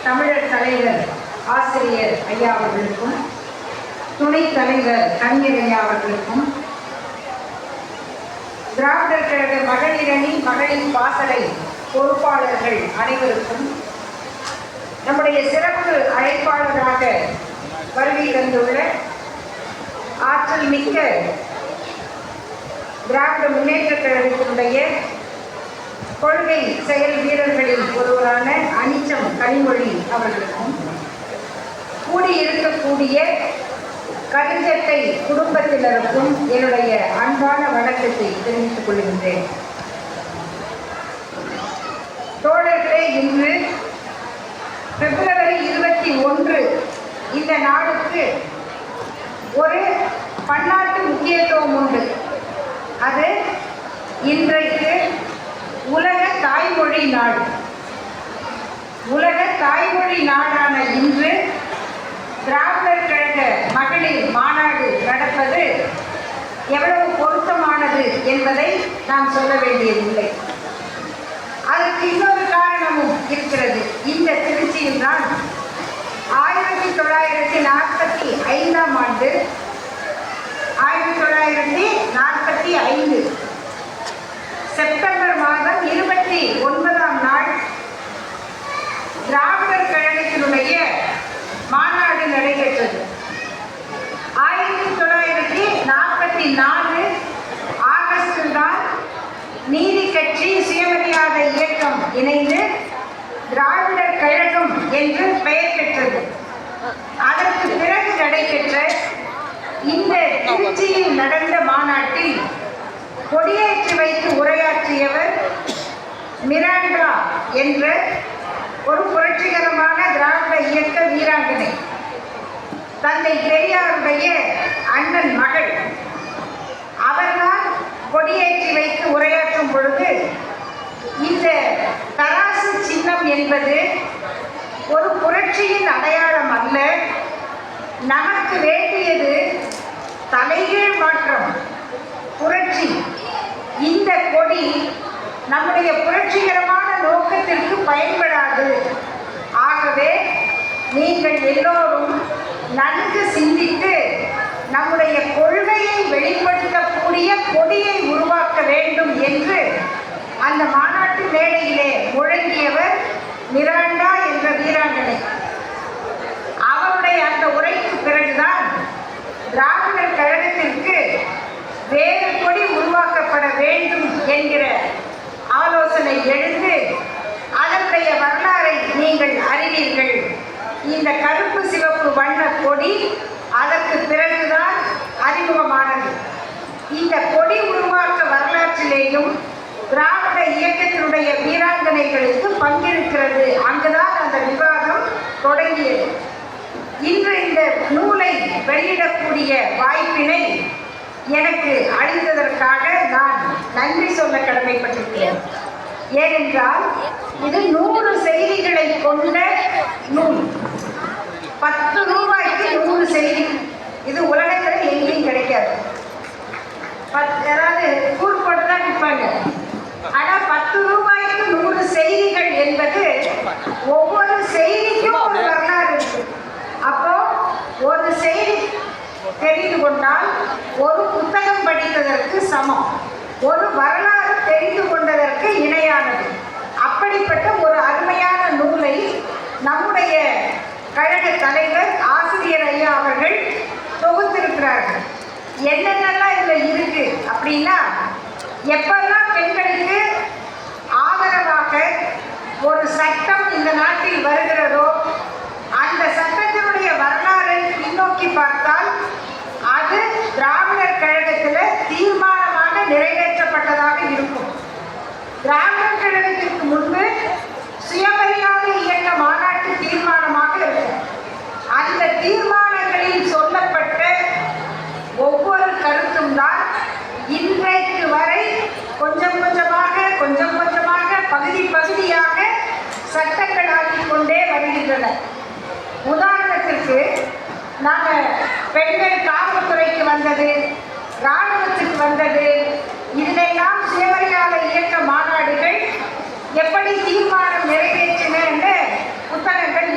தமிழர் தலைவர் ஆசிரியர் ஐயா அவர்களுக்கும், துணைத் தலைவர் கண்ணீர் ஐயா அவர்களுக்கும், திராவிடர் கழக மகளிரணி மகளிர் பாசறை பொறுப்பாளர்கள் அனைவருக்கும், நம்முடைய சிறப்பு அழைப்பாளராக வருகை தந்துள்ள ஆற்றல் மிக்க திராவிட முன்னேற்றக் கழகத்தினுடைய கொள்கை செயல் வீரர்களில் ஒருவரான அனிச்சம் கனிமொழி அவர்களுக்கும், கூடியிருக்கக்கூடிய கருஞ்சட்டை குடும்பத்தினருக்கும் என்னுடைய அன்பான வணக்கத்தை தெரிவித்துக் கொள்கின்றேன். தோழர்களே, இன்று பிப்ரவரி 21 இந்த நாளுக்கு ஒரு பன்னாட்டு முக்கியத்துவம் உண்டு. அது இன்றைக்கு உலக தாய்மொழி நாள். உலக தாய்மொழி நாடான இன்று திராவிடர் கழக மகளிர் மாநாடு நடப்பது எவ்வளவு பொருத்தமானது என்பதை நாம் சொல்ல வேண்டியதில்லை. அதற்கு இன்னொரு காரணமும் இருக்கிறது. இந்த திருச்சியில் தான் 1945 ஆண்டு 1945 செப்டம்பர் மாதம் 29ஆம் நாள் திராவிடர் கழகத்தினுடைய மாநாடு நடைபெற்றது. 1944 ஆகஸ்டில் தான் நீதி கட்சி சுயமரியாதை இயக்கம் இணைந்து திராவிடர் கழகம் என்று பெயர் பெற்றது. அதற்கு பிறகு நடைபெற்ற இந்த திருச்சியில் நடந்த மாநாட்டில் கொடியேற்றி வைத்து உரையாற்றியவர் மிராண்டா என்ற ஒரு புரட்சிகரமான திராவிட இயக்க வீராங்கனை, தந்தை பெரியாருடைய அண்ணன் மகள். அவர்தான் கொடியேற்றி வைத்து உரையாற்றும் பொழுது, இந்த தராசு சின்னம் என்பது ஒரு புரட்சியின் அடையாளம் அல்ல, நமக்கு வேண்டியது தலைகீழ் மாற்றம், புரட்சி. இந்த கொடி நம்முடைய புரட்சிகரமான நோக்கத்திற்கு பயன்படாது. ஆகவே நீங்கள் எல்லோரும் நன்கு சிந்தித்து நம்முடைய கொள்கையை வெளிப்படுத்தக்கூடிய கொடியை உருவாக்க வேண்டும் என்று அந்த மாநாட்டு மேடையிலே முழங்கியவர் மிராண்டா என்ற வீராங்கனை. அவருடைய அந்த உரைக்கு பிறகுதான் திராவிடர் கழகத்திற்கு வேறு கொடி உருவாக்கப்பட வேண்டும் என்கிற ஆலோசனை எழுந்து அதனுடைய வரலாறை நீங்கள் அறிவீர்கள். இந்த கருப்பு சிவப்பு வண்ண கொடி அதற்கு பிறகுதான் அறிமுகமானது. இந்த கொடி உருவாக்க வரலாற்றிலேயும் திராவிட இயக்கத்தினுடைய வீராங்கனைகளுக்கு பங்கிருக்கிறது. அங்குதான் அந்த விவாதம் தொடங்கியது. இன்று இந்த நூலை வெளியிடக்கூடிய வாய்ப்பினை எனக்கு அளித்ததற்காக நான் நன்றி சொல்ல கடமைப்பட்டிருக்கிறேன். ஏனென்றால் இது 100 செய்திகளை கொண்ட நூல். 10 ரூபாய்க்கு 100 செய்தி. இது உலகத்தில் எங்கேயும் கிடைக்காது. அதாவது கூர் போட்டு தான் விற்பாங்க. ஆனால் 10 ரூபாய்க்கு 100 செய்திகள் என்பது ஒவ்வொரு செய்திக்கும் ஒரு வரலாறு இருக்கு. அப்போ ஒரு செய்தி தெரிந்து கொண்டால் ஒரு புத்தகம் படித்ததற்கு சமம், ஒரு வரலாறு தெரிந்து கொண்டதற்கு இணையானது. அப்படிப்பட்ட ஒரு அருமையான நூலை நம்முடைய கழக தலைவர் ஆசிரியர் ஐயா அவர்கள் தொகுத்திருக்கிறார்கள். என்னென்னலாம் இதில் இருக்கு அப்படின்னா, எப்பெல்லாம் பெண்களுக்கு ஆதரவாக ஒரு சட்டம் இந்த நாட்டில் வருகிறதோ அந்த சட்டத்தினுடைய வரலாறை பின்னோக்கி பார்த்தால் அது திராவிடர் கழகத்தில் தீர்மானமாக நிறைவேற்றப்பட்டதாக இருக்கும். திராவிடர் கழகத்திற்கு முன்பு சுயமரியாதை இயக்க மாநாட்டு தீர்மானமாக இருக்கும். அந்த தீர்மானங்களில் சொல்லப்பட்ட ஒவ்வொரு கருத்தும் தான் இன்றைக்கு வரை கொஞ்சம் கொஞ்சமாக பகுதி பகுதியாக சட்டங்களாகி கொண்டே வருகின்றன. உதாரணத்திற்கு நாம் பெண்கள் காவல்துறைக்கு வந்தது, இராணுவத்துக்கு வந்தது, இதிலெல்லாம் சுயமரியாதை இயக்க மாநாடுகள் எப்படி தீர்மானம் நிறைவேற்றின புத்தகங்கள்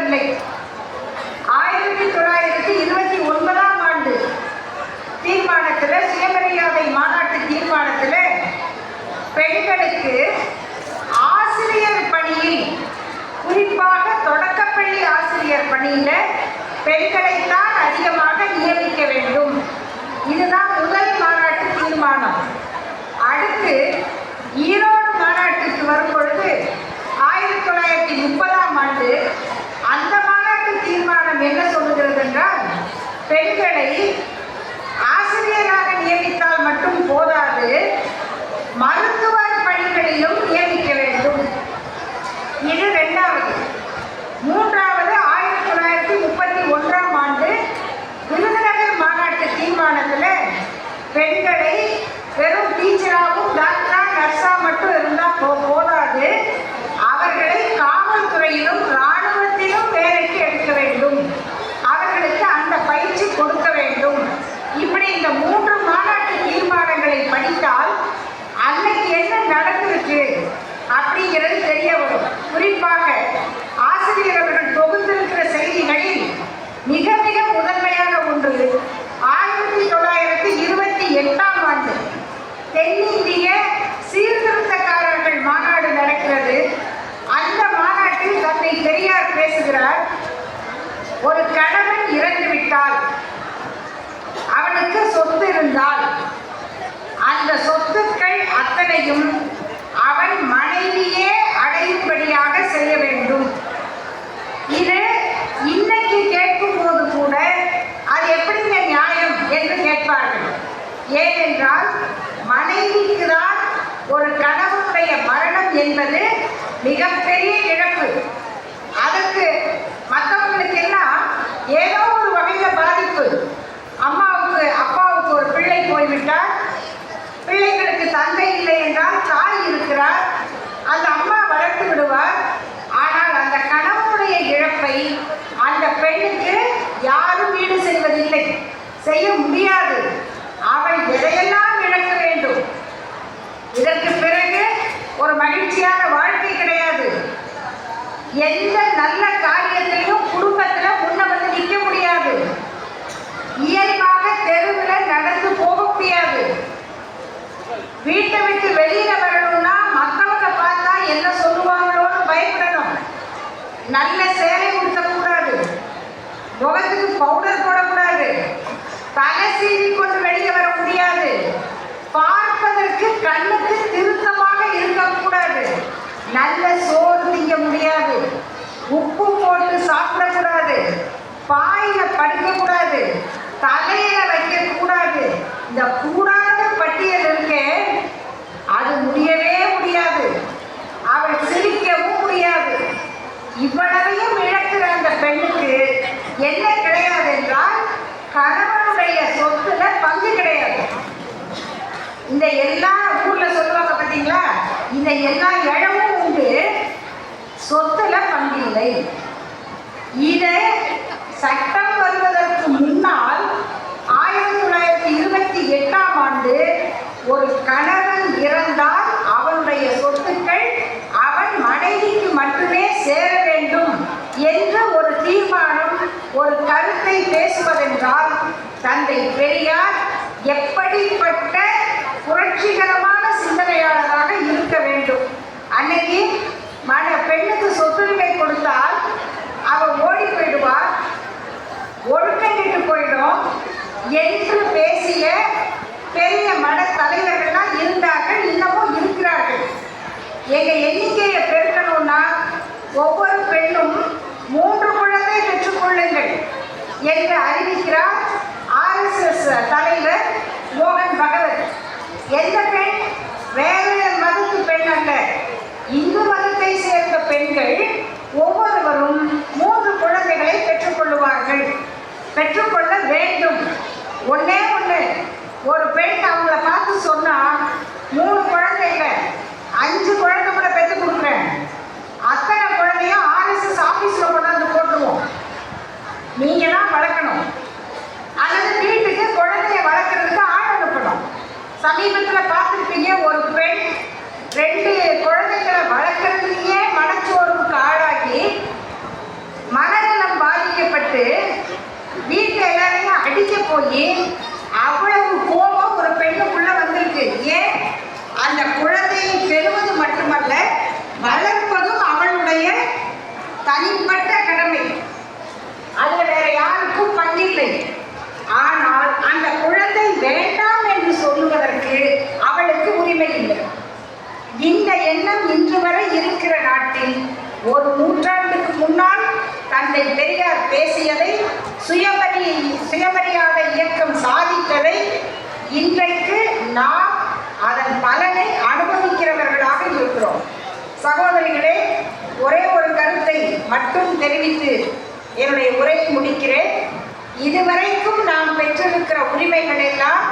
நடக்கவில்லை. 1929ஆம் ஆண்டு தீர்மானத்தில், சுயமரியாதை மாநாட்டு தீர்மானத்தில் பெண்களுக்கு ஆசிரியர் பணியில், குறிப்பாக தொடக்கப்பள்ளி ஆசிரியர் பணியில் பெண்களைத்தான் அதிகமாக நியமிக்க வேண்டும். இதுதான் முதல் மாநாட்டு தீர்மானம். அடுத்து ஈரோடு மாநாட்டுக்கு வரும் பொழுது 1930ஆம் ஆண்டு அந்த மாநாட்டு தீர்மானம் என்ன சொல்லுகிறது என்றால், பெண்களை ஆசிரியராக நியமித்தால் மட்டும் போதாது, மருத்துவர் பணிகளிலும் நியமிக்க வேண்டும். இது இரண்டாவது. மூன்றாவது 1931ஆம் ஆண்டு விருதுநகர் மாநாட்டு தீர்மானத்தில் பெண்களை வெறும் டீச்சராகவும் டாக்டரா நர்ஸா மட்டும் இருந்தால் போதாது, அவர்களை காவல்துறையிலும் இராணுவத்திலும் வேலைக்கு எடுக்க வேண்டும், அவர்களுக்கு அந்த பயிற்சி கொடுக்க வேண்டும். இப்படி இந்த 3 மாநாட்டு தீர்மானங்களை படித்தால் அன்னைக்கு என்ன நடந்திருக்கு அப்படிங்கிறது தெரிய வரும். குறிப்பாக ஆசிரியர் அவர்கள் தொகுத்திருக்கிற செய்திகளில் மிக மிக முதன்மையான ஒன்று 1928ஆம் ஆண்டு தென்னிந்திய சீர்திருத்தக்காரர்கள் மாநாடு நடக்கிறது. அந்த மாநாட்டில் தந்தை பெரியார் பேசுகிறார். ஒரு கணவன் இறந்துவிட்டால், அவனுக்கு சொத்து இருந்தால், அந்த சொத்துக்கள் அத்தனையும் அவன் மனைவியே அடையும்படியாக செய்ய வேண்டும். இது இன்னைக்கு கேட்கும் போது கூட அது எப்படிங்க நியாயம் என்று கேட்பார்கள். ஏனென்றால் மனைவிக்கு தான் ஒரு கணவனுடைய மரணம் என்பது மிகப்பெரிய இழப்பு. அதற்கு மற்றவங்களுக்கு எல்லாம் ஏதோ ஒரு வகையில் பாதிப்பு. அம்மாவுக்கு அப்பாவுக்கு ஒரு பிள்ளை போய்விட்டால், பிள்ளைகளுக்கு தந்தை இல்லை என்றால் தாய் இருக்கிறார், அந்த அம்மா வளர்த்து விடுவார். ஆனால் அந்த கணவனுடைய இழப்பை அந்த பெண்ணுக்கு யாரும் ஈடு செய்வதில்லை, செய்ய முடியாது. அவள் எதையெல்லாம் இழக்க வேண்டும். இதற்கு பிறகு ஒரு மகிழ்ச்சியான வாழ்க்கை கிடையாது. எந்த நல்ல காரியத்திலையும் குடும்பத்தில் முன்ன வந்து நிற்க முடியாது. இயல்பாக தெருவில் நடந்து போக முடியாது. வீட்டை விட்டு வெளியில வரணும்னா மற்றவங்க பார்த்தா என்ன சொல்லுவாங்களோன்னு பயப்படணும். நல்ல சேலை உடுத்தக்கூடாது, முகத்துக்கு பவுடர் போடக்கூடாது, தலை சீவி கொண்டு வெளியே வர முடியாது, பார்ப்பதற்கு கண்ணுக்கு திருத்தமாக இருக்கக்கூடாது, நல்ல சோறு திங்க முடியாது, உப்பு போட்டு சாப்பிடக்கூடாது, பாயில படுக்கக்கூடாது, தலையில வைக்கக்கூடாது. இந்த கூடாத பட்டியல் இருக்கே, அது முடியவே முடியாது. அவள் சிரிக்கவும் முடியாது. இவ்வளவையும் இழக்கிற அந்த பெண்ணுக்கு என்ன கிடையாது என்றால், கணவனுடைய சொத்துல பங்கு கிடையாது. இந்த எல்லா ஊர்ல சொல்லுவாங்க பார்த்தீங்களா, இந்த எல்லா இழவும் உண்டு, சொத்துல பங்கு இல்லை. இதை சட்டம் வருவதற்கு முன்னால் 1928ஆம் ஆண்டு ஒரு கணவன் இறந்தால் அவனுடைய சொத்துக்கள் அவன் மனைவிக்கு மட்டுமே சேர வேண்டும் என்று ஒரு தீர்மானம், ஒரு கருத்தை பேசுவதென்றால் தந்தை பெரியார் எப்படிப்பட்ட புரட்சிகரமான சிந்தனையாளராக இருக்க வேண்டும். அன்னைக்கு பெண்ணுக்கு சொத்துரிமை கொடுத்தால் அவள் ஓடி போயிடுவார், ஒழுங்கிட்டு போயிடும் என்று பேசிய பெரிய மட தலைவர்கள்லாம் இருந்தார்கள், இன்னமும் இருக்கிறார்கள். எங்க எண்ணிக்கையை பெருக்கணும்னா ஒவ்வொரு பெண்ணும் 3 குழந்தை பெற்றுக்கொள்ளுங்கள் என்று அறிவிக்கிறார் RSS தலைவர் மோகன் பகவத். எந்த பெண்? வேறு மதத்து பெண் அல்ல, இந்து மதத்தை சேர்ந்த பெண்கள் ஒவ்வொருவரும் 3 குழந்தைகளை பெற்றுக்கொள்ளுவார்கள், பெற்றுக்கொள்ள வேண்டும். ஒன்னே ஒன்று, ஒரு பெண் அவங்கள பார்த்து சொன்னா 3 குழந்தைங்க 5 குழந்தை கூட பெற்று கொடுக்குறேன், அத்தனை குழந்தையும் RSS ஆஃபீஸில் கொண்டாந்து போட்டுருவோம், நீங்க தான் வளர்க்கணும். அல்லது வீட்டுக்கு குழந்தைய வளர்க்கறதுக்கு ஆள் அனுப்பணும். சமீபத்தில் பார்த்துருப்பீங்க, ஒரு பெண் 2 குழந்தைகளை வளர்க்கறதுலயே மனச்சோர்வுக்கு ஆளாகி மன போய் அவ்வளவு கோபம் ஒரு பெண்ணுக்குள்ள வந்திருக்கு. ஏன்? அந்த குழந்தையை பெறுவது மட்டுமல்ல, வளர்ப்பதும் அவளுடைய தனிப்பட்ட கடமை. அதுல வேற யாருக்கும் பங்கில்லை. ஆனால் அந்த குழந்தை வேண்டாம் என்று சொல்லுவதற்கு அவளுக்கு உரிமை இல்லை. இந்த எண்ணம் இன்று வரை இருக்கிற நாட்டில் ஒரு நூற்றாண்டுக்கு முன்னால் தந்தை பெரியார் பேசியதை, சுயமரியாதை இயக்கம் சாதித்ததை இன்றைக்கு நாம் அதன் பலனை அனுபவிக்கிறவர்களாக இருக்கிறோம். சகோதரிகளே, ஒரே ஒரு கருத்தை மட்டும் தெரிவித்து என்னுடைய உரையை முடிக்கிறேன். இதுவரைக்கும் நாம் பெற்றிருக்கிற உரிமைகள் எல்லாம்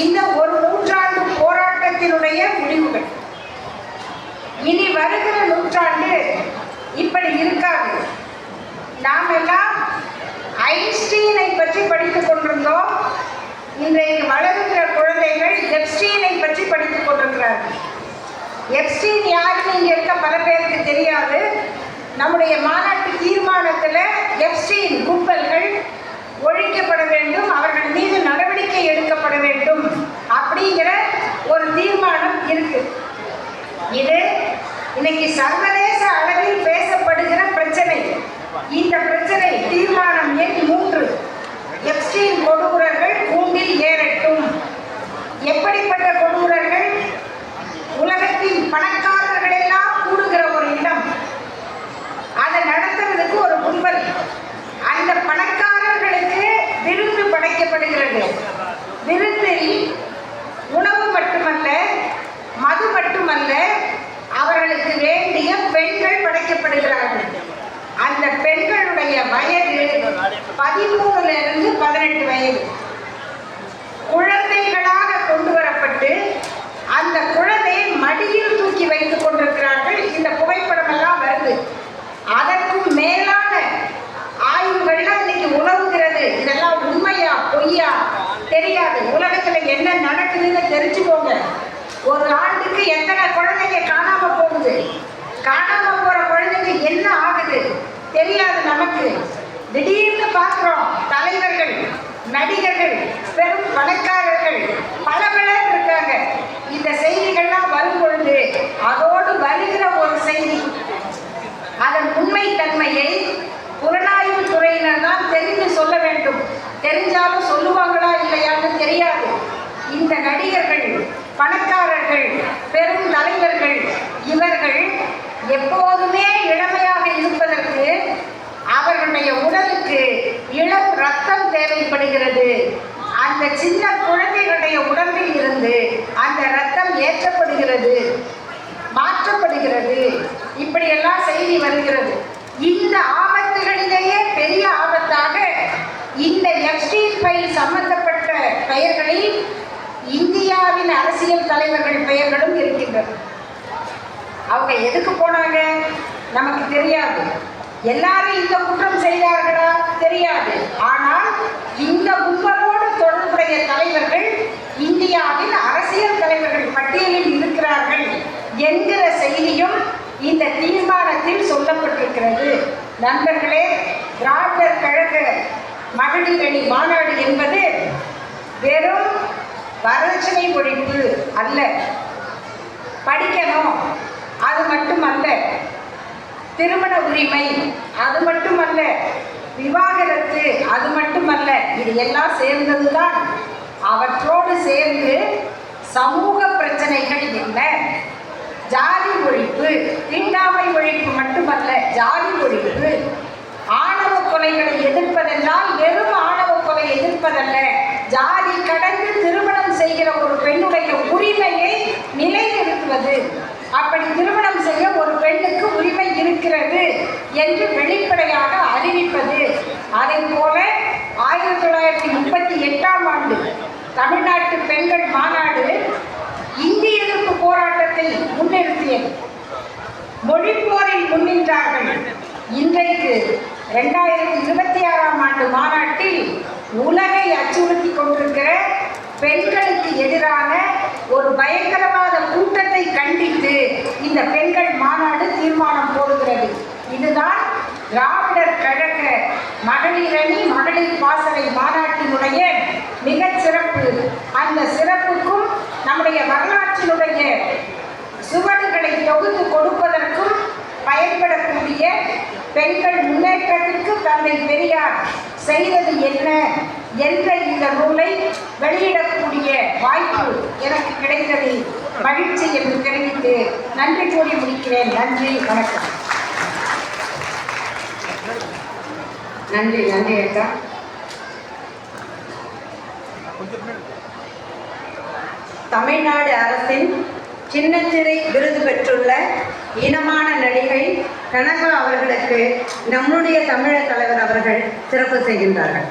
இந்த ஒரு நூற்றாண்டு போராட்டத்தினுடைய முடிவுகள். இனி வருகிற நூற்றாண்டு இப்படி இருக்காது. நாம் எல்லாம் ஐன்ஸ்டீனை பற்றி படித்துக் கொண்டிருந்தோம். இன்றைக்கு வளருகிற குழந்தைகள் எப்ஸ்டீனை பற்றி படித்துக் கொண்டிருக்கிறார்கள். எப்ஸ்டீன் யாருன்னு இங்கே இருக்க பல பேருக்கு தெரியாது. நம்முடைய மாநாட்டு தீர்மானத்தில் எப்ஸ்டீன் கும்பல்கள் ஒழிக்கப்பட வேண்டும், அவர்கள் மீது நடவடிக்கை எடுக்கப்பட வேண்டும் அப்படிங்கிற ஒரு தீர்மானம் இருக்கு. இது இன்னைக்கு சர்வதேச அளவில் பேசப்படுகிற பிரச்சனை. இந்த பிரச்சனை தீர்மானம் எண் 3, எப்ஸ்டீன் கொடூரர்கள் கூண்டில் ஏறட்டும். எப்படிப்பட்ட கொடூரர்கள்? உலகத்தின் பணக்காரர்கள் எல்லாம் கூடுகிற ஒரு இடம், அதை நடத்துவதற்கு ஒரு கும்பல். அந்த பணக்காரர்களுக்கு விருந்து படைக்கப்படுகிறது. விருந்தில் உணவு மட்டுமல்ல, மது மட்டுமல்ல, அவர்களுக்கு வேண்டிய பெண்கள் படைக்கப்படுகிறார்கள். அந்த பெண்களுடைய வயது 13 to 18 வயது. குழந்தைகளாக கொண்டு வரப்பட்டு அந்த குழந்தையை மடியில் தூக்கி வைத்துக் கொண்டிருக்கிறார்கள். இந்த புகைப்படம் எல்லாம் வருது. அதற்கும் மேலான ஆய்வுகள்லாம் இன்னைக்கு உணவுகிறது. இதெல்லாம் உண்மையா பொய்யா தெரியாது. உலகத்துல என்ன நடக்குதுன்னு தெரிஞ்சுக்கோங்க. ஒரு ஆண்டுக்கு எத்தனை குழந்தைங்க காணாம போகுது? காணாம போற குழந்தைங்க என்ன ஆகுது தெரியாது நமக்கு. திடீர்னு பார்க்கிறோம் தலைவர்கள், நடிகர்கள், பெரும் பணக்காரர்கள் பல பலர் இருக்காங்க. இந்த செய்திகள்லாம் வரும் பொழுது அதோடு வருகிற ஒரு செய்தி, அதன் உண்மை தன்மையை புலனாய்வு துறையினர் தான் தெரிந்து சொல்ல வேண்டும். தெரிஞ்சாலும் சொல்லுவாங்களா இல்லையான்னு தெரியாது. இந்த நடிகர்கள், பணக்காரர்கள், பெரும் தலைவர்கள் இவர்கள் எப்போதுமே இளமையாக இருப்பதற்கு அவர்களுடைய உடலுக்கு இளம் ரத்தம் தேவைப்படுகிறது. அந்த சின்ன குழந்தைகளுடைய உடம்பில் இருந்து அந்த ரத்தம் ஏற்றப்படுகிறது, மாற்றப்படுகிறது. இப்படியெல்லாம் செய்தி வருகிறது. இந்த ஆபத்துகளிலேயே பெரிய ஆபத்தாக இந்த எப்ஸ்டீன் ஃபைல் சம்பந்தப்பட்ட பெயர்களில் இந்தியாவின் அரசியல் தலைவர்கள் பெயர்களும் இருக்கின்றன. அவங்க எதுக்கு போனாங்க நமக்கு தெரியாது. எல்லாரும் இந்த குற்றம் செய்தார்களா தெரியாது. ஆனால் இந்த கும்பலோடு தொடர்புடைய தலைவர்கள் இந்தியாவின் அரசியல் தலைவர்கள் பட்டியலில் இருக்கிறார்கள் என்கிற செய்தியும் இந்த தீர்மானத்தில் சொல்லப்பட்டிருக்கிறது. நண்பர்களே, திராவிடர் கழக மகளிர் அணி மாநாடு என்பது வெறும் வரதட்சணை ஒழிப்பு அல்ல, படிக்கணும் அது மட்டுமல்ல, திருமண உரிமை அது மட்டுமல்ல, விவாகரத்து அது மட்டுமல்ல, இது எல்லாம் சேர்ந்ததுதான். அவற்றோடு சேர்ந்து சமூக பிரச்சனைகள் என்ன? ஜாதி ஒழிப்பு, தீண்டாமை ஒழிப்பு மட்டுமல்ல, ஜாதி ஒழிப்பு. ஆணவ கொலைகளை எதிர்ப்பதென்றால் வெறும் ஆணவ கொலை எதிர்ப்பதல்ல, ஜாதி கடந்து திருமணம் செய்கிற ஒரு பெண்ணுடைய உரிமையை நிலைநிறுத்துவது. அப்படி திருமணம் செய்ய ஒரு பெண்ணுக்கு உரிமை இருக்கிறது என்று வெளிப்படையாக அறிவிப்பது. அதை போல 1938ஆம் ஆண்டு தமிழ்நாட்டு பெண்கள் மாநாடு இந்திய எதிர்ப்பு போராட்டத்தை முன்னிறுத்தியது. மொழிப்போரில் முன்னின்றார்கள். இன்றைக்கு 2026ஆம் ஆண்டு மாநாட்டில் உலகை அச்சுறுத்தி கொண்டிருக்கிற பெண்களுக்கு எதிரான ஒரு பயங்கரவாத கூட்டத்தை கண்டித்து இந்த பெண்கள் மாநாடு தீர்மானம் போடுகிறது. இதுதான் திராவிடர் கழக மகளிரணி மகளிர் பாசறை மாநாட்டினுடைய மிகச் சிறப்பு. அந்த சிறப்புக்கும் நம்முடைய வரலாற்றினுடைய சுவடுகளை தொகுத்து கொடுப்பதற்கும் பயன்படக்கூடிய பெண்கள் முன்னேற்றத்திற்கு தந்தை பெரியார் செய்தது என்ன என்ற இந்த நூலை வெளியிடக்கூடிய வாய்ப்பு எனக்கு கிடைத்தது மகிழ்ச்சி என்று தெரிவித்து நன்றி கூறி முடிக்கிறேன். நன்றி, வணக்கம். நன்றி நன்றி அக்கா. தமிழ்நாடு அரசின் சின்னத்திரை விருது பெற்றுள்ள இனமான நடிகை கனகா அவர்களுக்கு நம்முடைய தமிழர் தலைவர் அவர்கள் சிறப்பு செய்கின்றார்கள்.